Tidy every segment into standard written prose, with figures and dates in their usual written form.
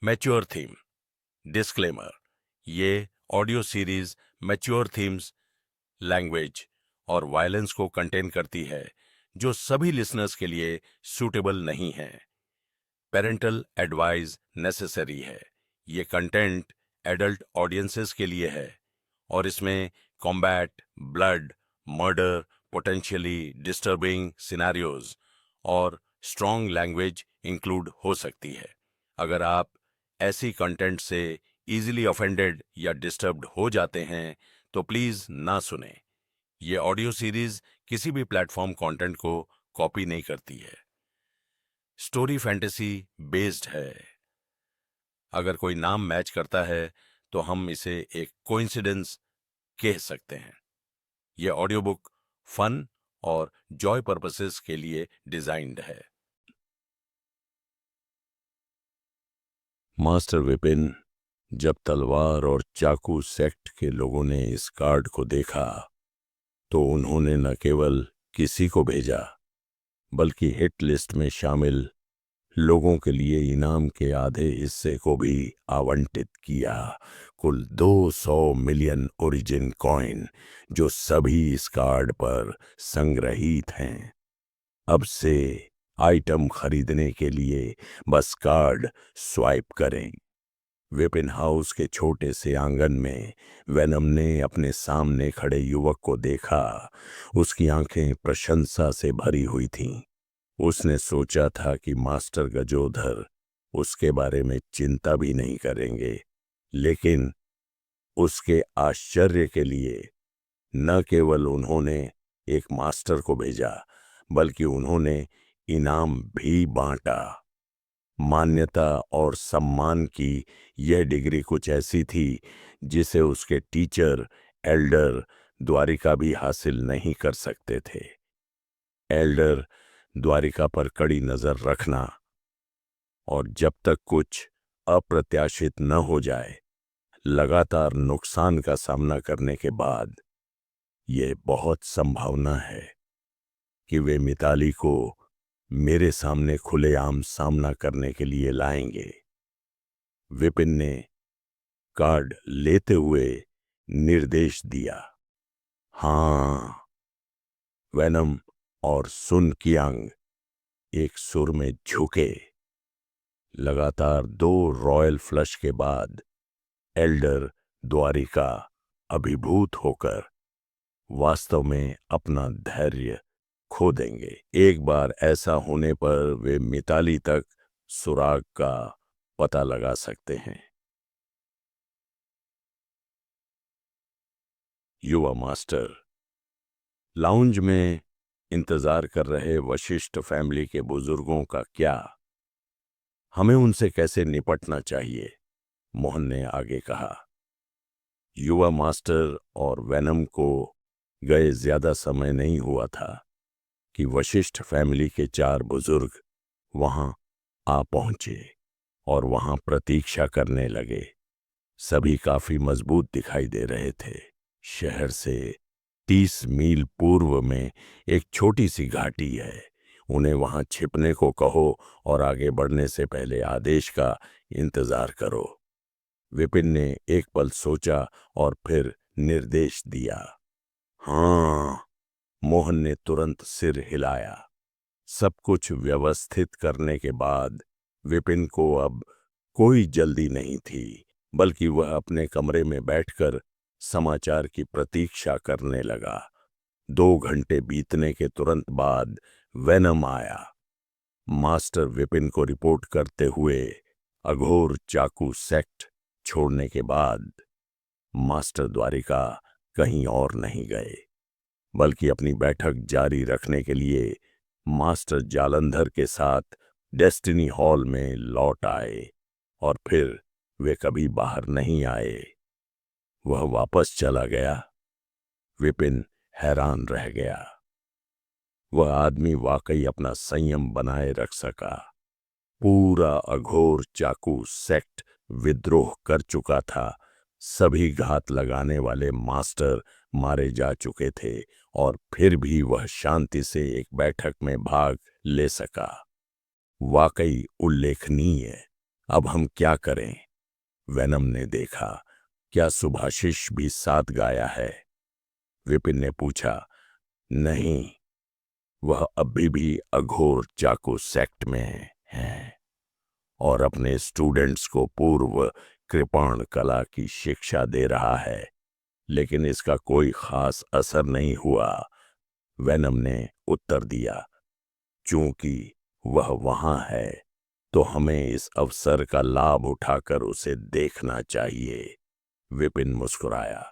Mature theme. Disclaimer, ये audio series mature themes, language और violence को कंटेन करती है जो सभी लिसनर्स के लिए सूटेबल नहीं है। पेरेंटल एडवाइस नेसेसरी है। ये कंटेंट एडल्ट ऑडियंसेस के लिए है और इसमें combat, blood, murder, potentially disturbing scenarios और स्ट्रॉन्ग लैंग्वेज इंक्लूड हो सकती है। अगर आप ऐसी कंटेंट से इजीली ऑफेंडेड या डिस्टर्ब्ड हो जाते हैं तो प्लीज ना सुने। ये ऑडियो सीरीज किसी भी प्लेटफॉर्म कंटेंट को कॉपी नहीं करती है। स्टोरी फैंटेसी बेस्ड है। अगर कोई नाम मैच करता है तो हम इसे एक कोइंसिडेंस कह सकते हैं। यह ऑडियो बुक फन और जॉय पर्पसेस के लिए डिजाइन्ड है। मास्टर विपिन, जब तलवार और चाकू सेक्ट के लोगों ने इस कार्ड को देखा तो उन्होंने न केवल किसी को भेजा बल्कि हिट लिस्ट में शामिल लोगों के लिए इनाम के आधे हिस्से को भी आवंटित किया। कुल 200 मिलियन ओरिजिन कॉइन जो सभी इस कार्ड पर संग्रहीत हैं। अब से आइटम खरीदने के लिए बस कार्ड स्वाइप करें। विपिन हाउस के छोटे से आंगन में वेनम ने अपने सामने खड़े युवक को देखा। उसकी आंखें प्रशंसा से भरी हुई थीं। उसने सोचा था कि मास्टर गजोधर उसके बारे में चिंता भी नहीं करेंगे, लेकिन उसके आश्चर्य के लिए न केवल उन्होंने एक मास्टर को भेजा बल्कि उन्होंने इनाम भी बांटा। मान्यता और सम्मान की यह डिग्री कुछ ऐसी थी जिसे उसके टीचर एल्डर द्वारिका भी हासिल नहीं कर सकते थे। एल्डर द्वारिका पर कड़ी नजर रखना और जब तक कुछ अप्रत्याशित न हो जाए, लगातार नुकसान का सामना करने के बाद यह बहुत संभावना है कि वे मिताली को मेरे सामने खुलेआम सामना करने के लिए लाएंगे। विपिन ने कार्ड लेते हुए निर्देश दिया। हाँ। वेनम और सुन कियांग एक सुर में झुके। लगातार 2 रॉयल फ्लश के बाद एल्डर द्वारिका अभिभूत होकर वास्तव में अपना धैर्य खो देंगे। एक बार ऐसा होने पर वे मिताली तक सुराग का पता लगा सकते हैं। युवा मास्टर लाउंज में इंतजार कर रहे वशिष्ठ फैमिली के बुजुर्गों का क्या? हमें उनसे कैसे निपटना चाहिए? मोहन ने आगे कहा। युवा मास्टर और वेनम को गए ज्यादा समय नहीं हुआ था कि वशिष्ठ फैमिली के 4 बुजुर्ग वहां आ पहुंचे और वहां प्रतीक्षा करने लगे। सभी काफी मजबूत दिखाई दे रहे थे। शहर से 30 मील पूर्व में एक छोटी सी घाटी है। उन्हें वहां छिपने को कहो और आगे बढ़ने से पहले आदेश का इंतजार करो। विपिन ने एक पल सोचा और फिर निर्देश दिया। हाँ। मोहन ने तुरंत सिर हिलाया। सब कुछ व्यवस्थित करने के बाद विपिन को अब कोई जल्दी नहीं थी, बल्कि वह अपने कमरे में बैठकर समाचार की प्रतीक्षा करने लगा। 2 घंटे बीतने के तुरंत बाद वेनम आया। मास्टर विपिन को रिपोर्ट करते हुए अघोर चाकू सेक्ट छोड़ने के बाद मास्टर द्वारिका कहीं और नहीं गए, बल्कि अपनी बैठक जारी रखने के लिए मास्टर जालंधर के साथ डेस्टिनी हॉल में लौट आए और फिर वे कभी बाहर नहीं आए। वह वापस चला गया। विपिन हैरान रह गया। वह आदमी वाकई अपना संयम बनाए रख सका। पूरा अघोर चाकू सेक्ट विद्रोह कर चुका था। सभी घात लगाने वाले मास्टर मारे जा चुके थे और फिर भी वह शांति से एक बैठक में भाग ले सका। वाकई उल्लेखनीय। अब हम क्या करें? वेनम ने देखा, क्या सुभाषिश भी साथ गाया है? विपिन ने पूछा। नहीं, वह अभी भी अघोर चाकू सेक्ट में है और अपने स्टूडेंट्स को पूर्व कृपाण कला की शिक्षा दे रहा है, लेकिन इसका कोई खास असर नहीं हुआ। वेनम ने उत्तर दिया। चूंकि वह वहां है, तो हमें इस अवसर का लाभ उठाकर उसे देखना चाहिए। विपिन मुस्कुराया।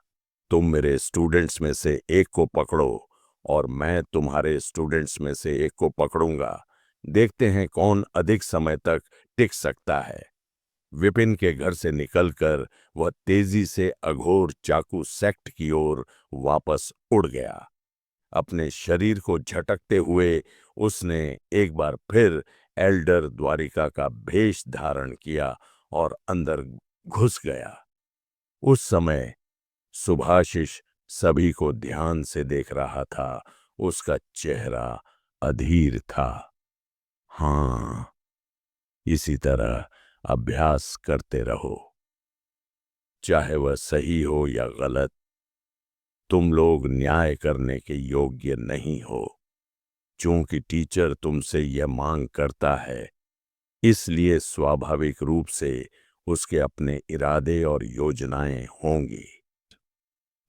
तुम मेरे स्टूडेंट्स में से एक को पकड़ो और मैं तुम्हारे स्टूडेंट्स में से एक को पकड़ूंगा। देखते हैं कौन अधिक समय तक टिक सकता है। विपिन के घर से निकलकर वह तेजी से अघोर चाकू सेक्ट की ओर वापस उड़ गया। अपने शरीर को झटकते हुए उसने एक बार फिर एल्डर द्वारिका का भेष धारण किया और अंदर घुस गया। उस समय सुभाशिष सभी को ध्यान से देख रहा था। उसका चेहरा अधीर था। हाँ, इसी तरह अभ्यास करते रहो, चाहे वह सही हो या गलत। तुम लोग न्याय करने के योग्य नहीं हो। चूंकि टीचर तुमसे यह मांग करता है, इसलिए स्वाभाविक रूप से उसके अपने इरादे और योजनाएं होंगी।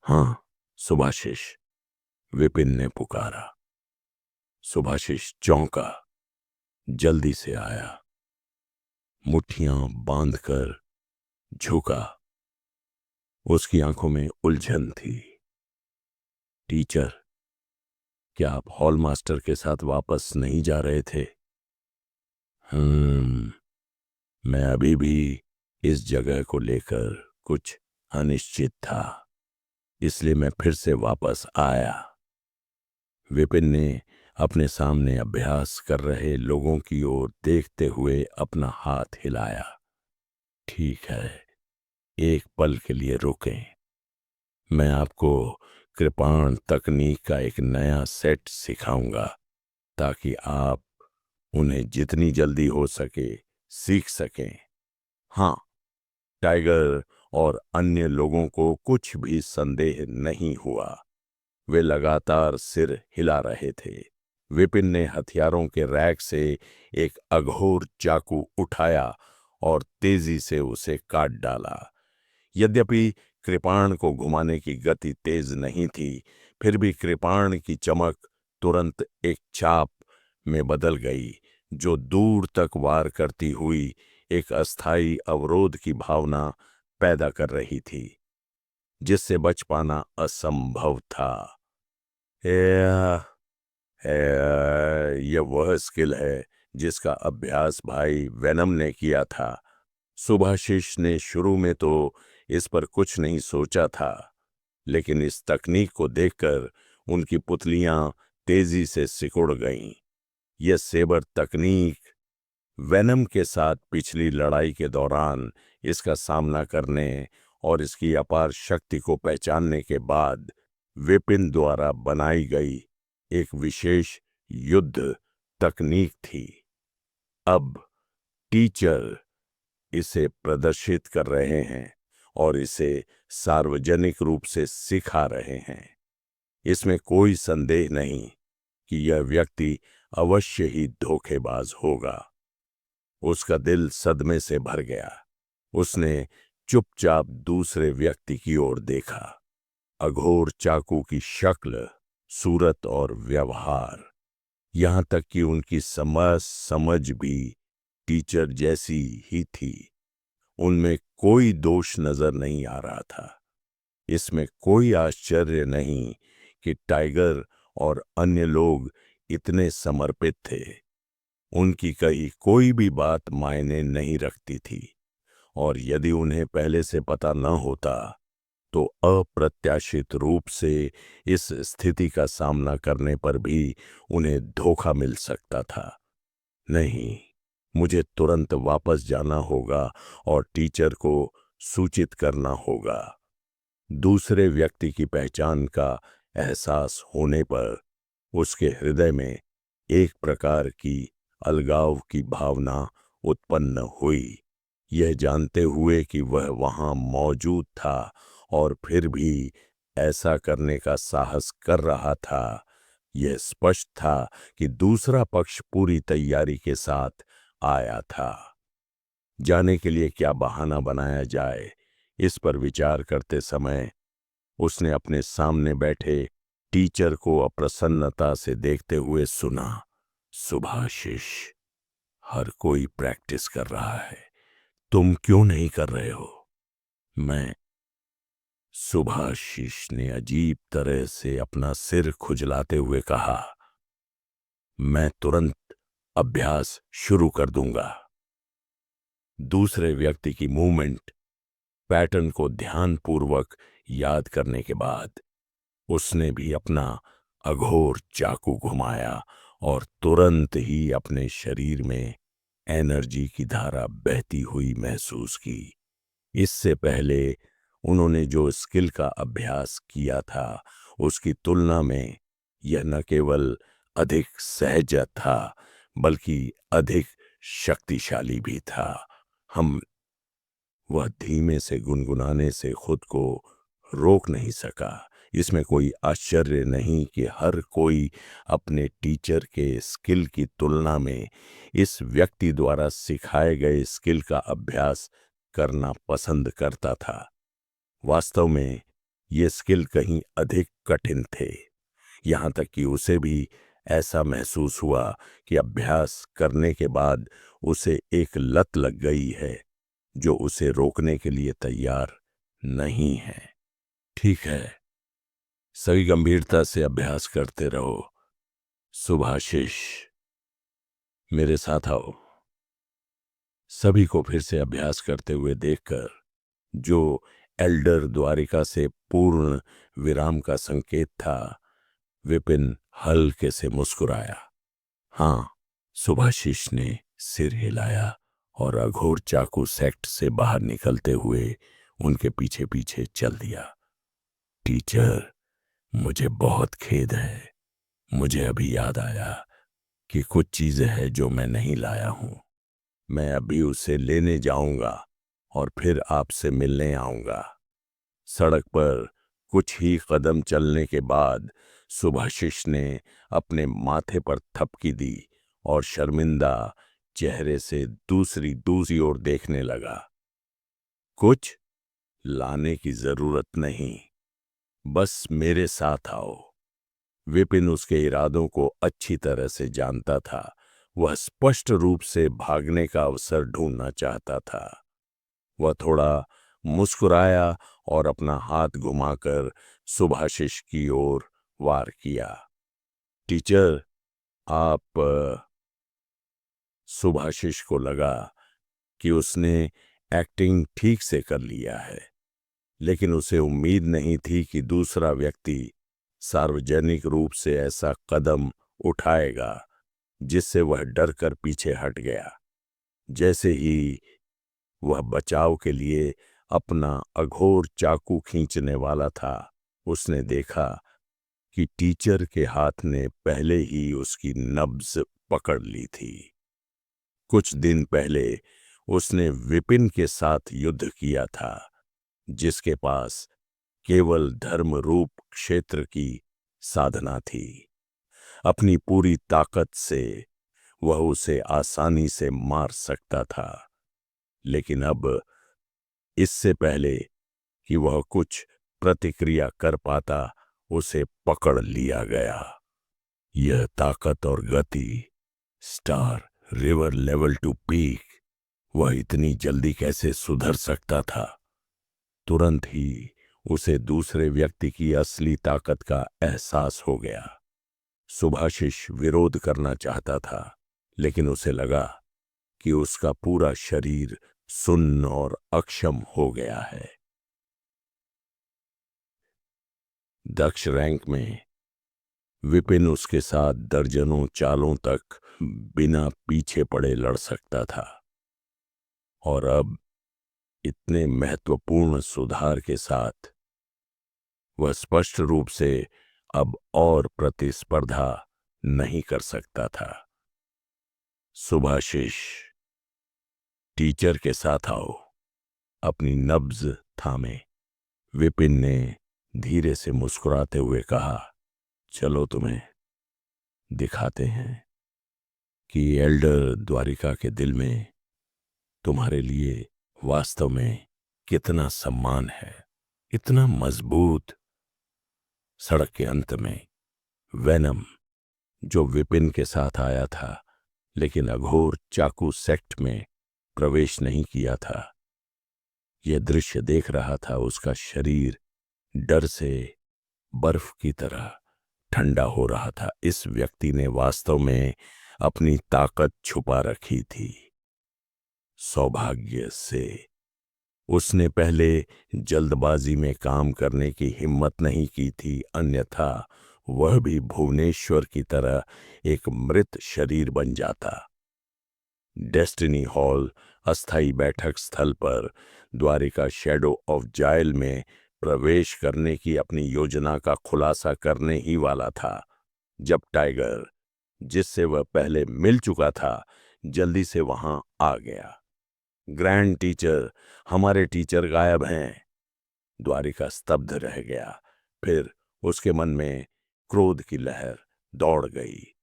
हाँ, सुभाशिष, विपिन ने पुकारा। सुभाशिष चौंका, जल्दी से आया, मुट्ठियां बांधकर झुका। उसकी आंखों में उलझन थी। टीचर, क्या आप हॉल मास्टर के साथ वापस नहीं जा रहे थे? मैं अभी भी इस जगह को लेकर कुछ अनिश्चित था, इसलिए मैं फिर से वापस आया। विपिन ने अपने सामने अभ्यास कर रहे लोगों की ओर देखते हुए अपना हाथ हिलाया। ठीक है, एक पल के लिए रुकें। मैं आपको कृपाण तकनीक का एक नया सेट सिखाऊंगा, ताकि आप उन्हें जितनी जल्दी हो सके सीख सकें। हाँ, टाइगर और अन्य लोगों को कुछ भी संदेह नहीं हुआ। वे लगातार सिर हिला रहे थे। विपिन ने हथियारों के रैक से एक अघोर चाकू उठाया और तेजी से उसे काट डाला। यद्यपि कृपाण को घुमाने की गति तेज नहीं थी, फिर भी कृपाण की चमक तुरंत एक चाप में बदल गई, जो दूर तक वार करती हुई एक अस्थायी अवरोध की भावना पैदा कर रही थी, जिससे बच पाना असंभव था। यह वह स्किल है जिसका अभ्यास भाई वेनम ने किया था। सुभाशिष ने शुरू में तो इस पर कुछ नहीं सोचा था, लेकिन इस तकनीक को देखकर उनकी पुतलियां तेजी से सिकुड़ गईं। यह सेबर तकनीक वेनम के साथ पिछली लड़ाई के दौरान इसका सामना करने और इसकी अपार शक्ति को पहचानने के बाद विपिन द्वारा बनाई गई एक विशेष युद्ध तकनीक थी। अब टीचर इसे प्रदर्शित कर रहे हैं और इसे सार्वजनिक रूप से सिखा रहे हैं। इसमें कोई संदेह नहीं कि यह व्यक्ति अवश्य ही धोखेबाज होगा। उसका दिल सदमे से भर गया। उसने चुपचाप दूसरे व्यक्ति की ओर देखा। अघोर चाकू की शक्ल, सूरत और व्यवहार, यहां तक कि उनकी समझ भी टीचर जैसी ही थी। उनमें कोई दोष नजर नहीं आ रहा था। इसमें कोई आश्चर्य नहीं कि टाइगर और अन्य लोग इतने समर्पित थे। उनकी कही कोई भी बात मायने नहीं रखती थी, और यदि उन्हें पहले से पता न होता, तो अप्रत्याशित रूप से इस स्थिति का सामना करने पर भी उन्हें धोखा मिल सकता था। नहीं, मुझे तुरंत वापस जाना होगा और टीचर को सूचित करना होगा। दूसरे व्यक्ति की पहचान का एहसास होने पर उसके हृदय में एक प्रकार की अलगाव की भावना उत्पन्न हुई। यह जानते हुए कि वह वहां मौजूद था और फिर भी ऐसा करने का साहस कर रहा था। यह स्पष्ट था कि दूसरा पक्ष पूरी तैयारी के साथ आया था। जाने के लिए क्या बहाना बनाया जाए, इस पर विचार करते समय उसने अपने सामने बैठे टीचर को अप्रसन्नता से देखते हुए सुना, सुभाशिष, हर कोई प्रैक्टिस कर रहा है, तुम क्यों नहीं कर रहे हो? मैं सुभाशिष ने अजीब तरह से अपना सिर खुजलाते हुए कहा, मैं तुरंत अभ्यास शुरू कर दूंगा। दूसरे व्यक्ति की मूवमेंट पैटर्न को ध्यानपूर्वक याद करने के बाद उसने भी अपना अघोर चाकू घुमाया और तुरंत ही अपने शरीर में एनर्जी की धारा बहती हुई महसूस की। इससे पहले उन्होंने जो स्किल का अभ्यास किया था उसकी तुलना में यह न केवल अधिक सहज था बल्कि अधिक शक्तिशाली भी था। हम वह धीमे से गुनगुनाने से खुद को रोक नहीं सका। इसमें कोई आश्चर्य नहीं कि हर कोई अपने टीचर के स्किल की तुलना में इस व्यक्ति द्वारा सिखाए गए स्किल का अभ्यास करना पसंद करता था। वास्तव में ये स्किल कहीं अधिक कठिन थे, यहाँ तक कि उसे भी ऐसा महसूस हुआ कि अभ्यास करने के बाद उसे एक लत लग गई है जो उसे रोकने के लिए तैयार नहीं है। ठीक है, सभी गंभीरता से अभ्यास करते रहो। सुभाशिष, मेरे साथ आओ। सभी को फिर से अभ्यास करते हुए देखकर जो एल्डर द्वारिका से पूर्ण विराम का संकेत था, विपिन हल्के से मुस्कुराया। हाँ, सुभाशिष ने सिर हिलाया और अघोर चाकू सेक्ट से बाहर निकलते हुए उनके पीछे पीछे चल दिया। टीचर, मुझे बहुत खेद है। मुझे अभी याद आया कि कुछ चीजें हैं जो मैं नहीं लाया हूं। मैं अभी उसे लेने जाऊंगा और फिर आपसे मिलने आऊंगा। सड़क पर कुछ ही कदम चलने के बाद सुभाशिष ने अपने माथे पर थपकी दी और शर्मिंदा चेहरे से दूसरी ओर देखने लगा। कुछ लाने की जरूरत नहीं, बस मेरे साथ आओ। विपिन उसके इरादों को अच्छी तरह से जानता था। वह स्पष्ट रूप से भागने का अवसर ढूंढना चाहता था। वह थोड़ा मुस्कुराया और अपना हाथ घुमाकर सुभाशिष की ओर वार किया। टीचर, आप सुभाशिष को लगा कि उसने एक्टिंग ठीक से कर लिया है, लेकिन उसे उम्मीद नहीं थी कि दूसरा व्यक्ति सार्वजनिक रूप से ऐसा कदम उठाएगा जिससे वह डर कर पीछे हट गया। जैसे ही वह बचाव के लिए अपना अघोर चाकू खींचने वाला था, उसने देखा कि टीचर के हाथ ने पहले ही उसकी नब्ज पकड़ ली थी। कुछ दिन पहले उसने विपिन के साथ युद्ध किया था, जिसके पास केवल धर्म रूप क्षेत्र की साधना थी। अपनी पूरी ताकत से वह उसे आसानी से मार सकता था, लेकिन अब इससे पहले कि वह कुछ प्रतिक्रिया कर पाता, उसे पकड़ लिया गया। यह ताकत और गति, star river level to peak, वह इतनी जल्दी कैसे सुधर सकता था? तुरंत ही उसे दूसरे व्यक्ति की असली ताकत का एहसास हो गया। सुभाशिष विरोध करना चाहता था, लेकिन उसे लगा कि उसका पूरा शरीर सुन्न और अक्षम हो गया है। दक्ष रैंक में विपिन उसके साथ दर्जनों चालों तक बिना पीछे पड़े लड़ सकता था, और अब इतने महत्वपूर्ण सुधार के साथ वह स्पष्ट रूप से अब और प्रतिस्पर्धा नहीं कर सकता था। सुभाशिष, टीचर के साथ आओ। अपनी नब्ज थामे विपिन ने धीरे से मुस्कुराते हुए कहा, चलो तुम्हें दिखाते हैं कि एल्डर द्वारिका के दिल में तुम्हारे लिए वास्तव में कितना सम्मान है। इतना मजबूत। सड़क के अंत में वेनम, जो विपिन के साथ आया था लेकिन अघोर चाकू सेक्ट में प्रवेश नहीं किया था, यह दृश्य देख रहा था। उसका शरीर डर से बर्फ की तरह ठंडा हो रहा था। इस व्यक्ति ने वास्तव में अपनी ताकत छुपा रखी थी। सौभाग्य से उसने पहले जल्दबाजी में काम करने की हिम्मत नहीं की थी, अन्यथा वह भी भुवनेश्वर की तरह एक मृत शरीर बन जाता। डेस्टिनी हॉल अस्थाई बैठक स्थल पर द्वारिका शैडो ऑफ जाइल में प्रवेश करने की अपनी योजना का खुलासा करने ही वाला था जब टाइगर, जिससे वह पहले मिल चुका था, जल्दी से वहां आ गया। ग्रैंड टीचर, हमारे टीचर गायब हैं। द्वारिका स्तब्ध रह गया। फिर उसके मन में क्रोध की लहर दौड़ गई।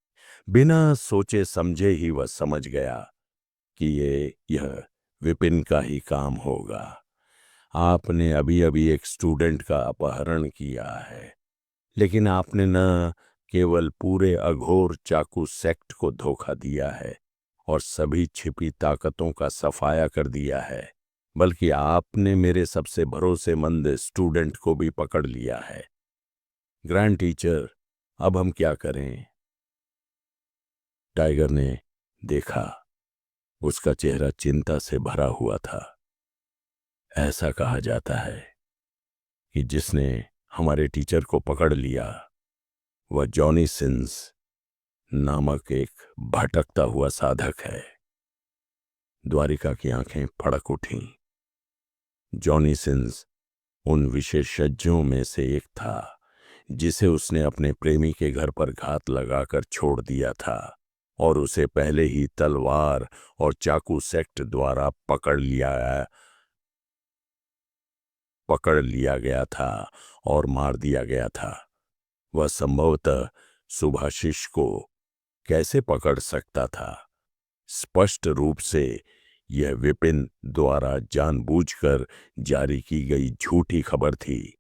बिना सोचे समझे ही वह समझ गया कि यह विपिन का ही काम होगा। आपने अभी अभी एक स्टूडेंट का अपहरण किया है, लेकिन आपने न केवल पूरे अघोर चाकू सेक्ट को धोखा दिया है और सभी छिपी ताकतों का सफाया कर दिया है, बल्कि आपने मेरे सबसे भरोसेमंद स्टूडेंट को भी पकड़ लिया है। ग्रैंड टीचर, अब हम क्या करें? टाइगर ने देखा, उसका चेहरा चिंता से भरा हुआ था। ऐसा कहा जाता है कि जिसने हमारे टीचर को पकड़ लिया वह जॉनी सिंस नामक एक भटकता हुआ साधक है। द्वारिका की आंखें फड़क उठीं। जॉनी सिंस उन विशेषज्ञों में से एक था जिसे उसने अपने प्रेमी के घर पर घात लगाकर छोड़ दिया था और उसे पहले ही तलवार और चाकू सेक्ट द्वारा पकड़ लिया गया था और मार दिया गया था। वह संभवतः सुभाशिष को कैसे पकड़ सकता था? स्पष्ट रूप से यह विपिन द्वारा जानबूझकर जारी की गई झूठी खबर थी।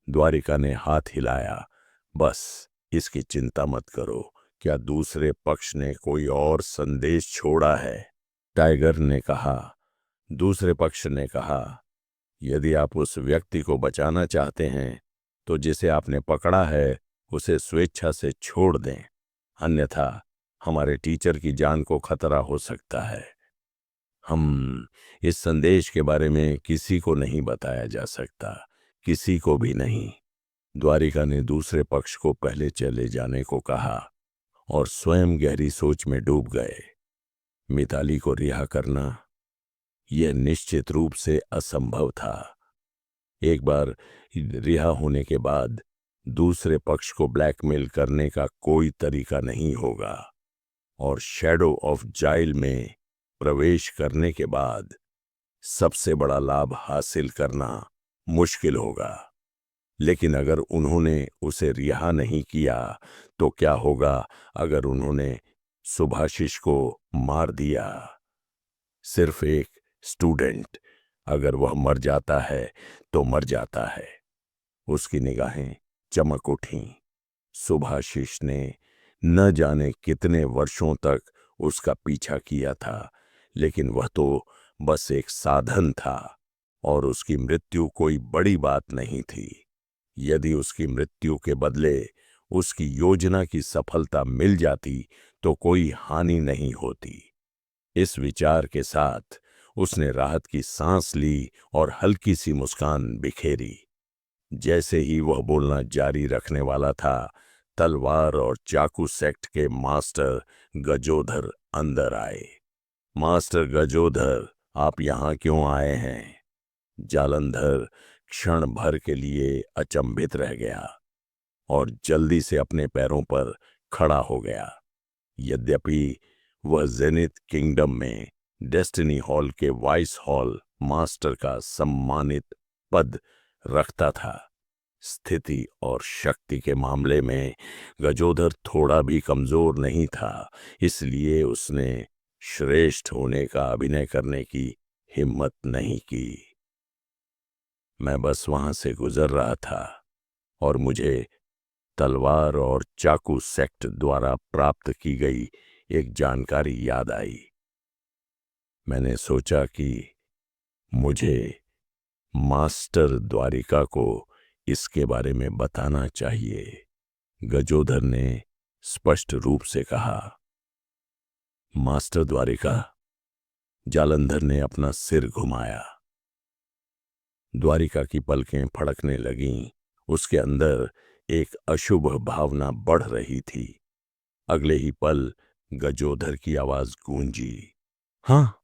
द्वारिका ने हाथ हिलाया। बस इसकी चिंता मत करो। क्या दूसरे पक्ष ने कोई और संदेश छोड़ा है? टाइगर ने कहा। दूसरे पक्ष ने कहा, यदि आप उस व्यक्ति को बचाना चाहते हैं तो जिसे आपने पकड़ा है उसे स्वेच्छा से छोड़ दें, अन्यथा हमारे टीचर की जान को खतरा हो सकता है। हम इस संदेश के बारे में किसी को नहीं बताया जा सकता, किसी को भी नहीं। द्वारिका ने दूसरे पक्ष को पहले चले जाने को कहा और स्वयं गहरी सोच में डूब गए। मिताली को रिहा करना यह निश्चित रूप से असंभव था। एक बार रिहा होने के बाद दूसरे पक्ष को ब्लैकमेल करने का कोई तरीका नहीं होगा और शैडो ऑफ जाइल में प्रवेश करने के बाद सबसे बड़ा लाभ हासिल करना मुश्किल होगा। लेकिन अगर उन्होंने उसे रिहा नहीं किया तो क्या होगा अगर उन्होंने सुभाशिष को मार दिया? सिर्फ एक स्टूडेंट, अगर वह मर जाता है तो मर जाता है। उसकी निगाहें चमक उठीं। सुभाशिष ने न जाने कितने वर्षों तक उसका पीछा किया था, लेकिन वह तो बस एक साधन था और उसकी मृत्यु कोई बड़ी बात नहीं थी। यदि उसकी मृत्यु के बदले उसकी योजना की सफलता मिल जाती तो कोई हानि नहीं होती। इस विचार के साथ उसने राहत की सांस ली और हल्की सी मुस्कान बिखेरी। जैसे ही वह बोलना जारी रखने वाला था, तलवार और चाकू सेक्ट के मास्टर गजोधर अंदर आए। मास्टर गजोधर, आप यहाँ क्यों आए हैं? जालंधर क्षण भर के लिए अचंभित रह गया और जल्दी से अपने पैरों पर खड़ा हो गया। यद्यपि वह जेनिथ किंगडम में डेस्टिनी हॉल के वाइस हॉल मास्टर का सम्मानित पद रखता था। स्थिति और शक्ति के मामले में गजोधर थोड़ा भी कमजोर नहीं था, इसलिए उसने श्रेष्ठ होने का अभिनय करने की हिम्मत नहीं की। मैं बस वहां से गुजर रहा था और मुझे तलवार और चाकू सेक्ट द्वारा प्राप्त की गई एक जानकारी याद आई। मैंने सोचा कि मुझे मास्टर द्वारिका को इसके बारे में बताना चाहिए। गजोधर ने स्पष्ट रूप से कहा। मास्टर द्वारिका? जालंधर ने अपना सिर घुमाया। द्वारिका की पलकें फड़कने लगीं। उसके अंदर एक अशुभ भावना बढ़ रही थी। अगले ही पल गजोधर की आवाज गूंजी। हाँ,